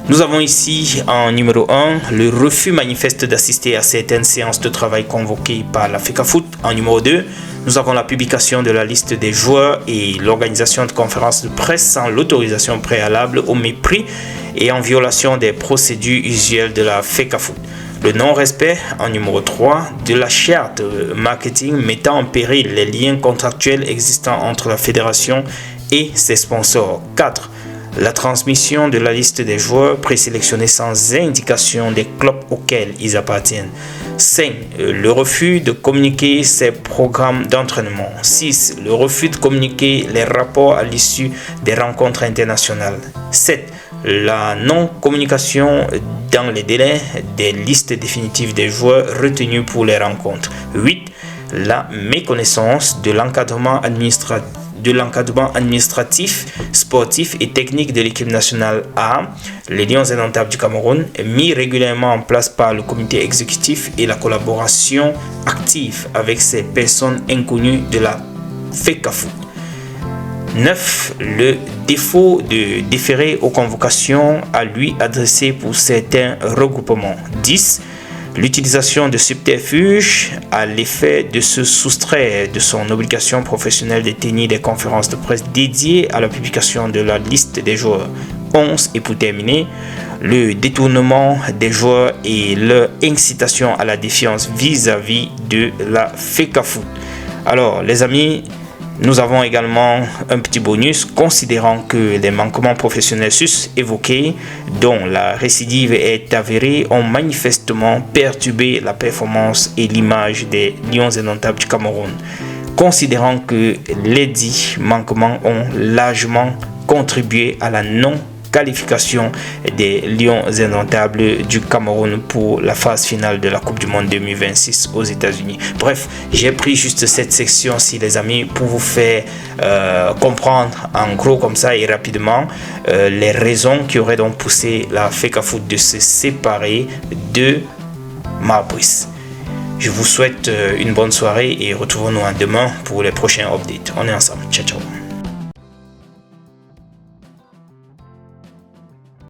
Nous avons ici en numéro 1 le refus manifeste d'assister à certaines séances de travail convoquées par la FECAFOOT. En numéro 2, nous avons la publication de la liste des joueurs et l'organisation de conférences de presse sans l'autorisation préalable au mépris et en violation des procédures usuelles de la FECAFOOT. Le non-respect, en numéro 3, de la charte marketing mettant en péril les liens contractuels existants entre la fédération et ses sponsors. 4. La transmission de la liste des joueurs présélectionnés sans indication des clubs auxquels ils appartiennent. 5. Le refus de communiquer ses programmes d'entraînement. 6. Le refus de communiquer les rapports à l'issue des rencontres internationales. 7. La non-communication dans les délais des listes définitives des joueurs retenus pour les rencontres. 8. La méconnaissance de l'encadrement administratif, sportif et technique de l'équipe nationale A, les Lions indomptables du Cameroun, mis régulièrement en place par le comité exécutif et la collaboration active avec ces personnes inconnues de la FECAFOOT. 9. Le défaut de déférer aux convocations à lui adressées pour certains regroupements. 10. L'utilisation de subterfuges à l'effet de se soustraire de son obligation professionnelle de tenir des conférences de presse dédiées à la publication de la liste des joueurs. 11. Et pour terminer, le détournement des joueurs et leur incitation à la défiance vis-à-vis de la FECAFOOT. Alors les amis, nous avons également un petit bonus considérant que les manquements professionnels sus-évoqués, dont la récidive est avérée, ont manifestement perturbé la performance et l'image des Lions indomptables du Cameroun. Considérant que les dits manquements ont largement contribué à la non-qualification des Lions indomptables du Cameroun pour la phase finale de la Coupe du Monde 2026 aux États-Unis. Bref, j'ai pris juste cette section-ci, les amis, pour vous faire comprendre en gros comme ça et rapidement les raisons qui auraient donc poussé la FECAFOOT de se séparer de Marbrice. Je vous souhaite une bonne soirée et retrouvons-nous demain pour les prochains updates. On est ensemble. Ciao, ciao.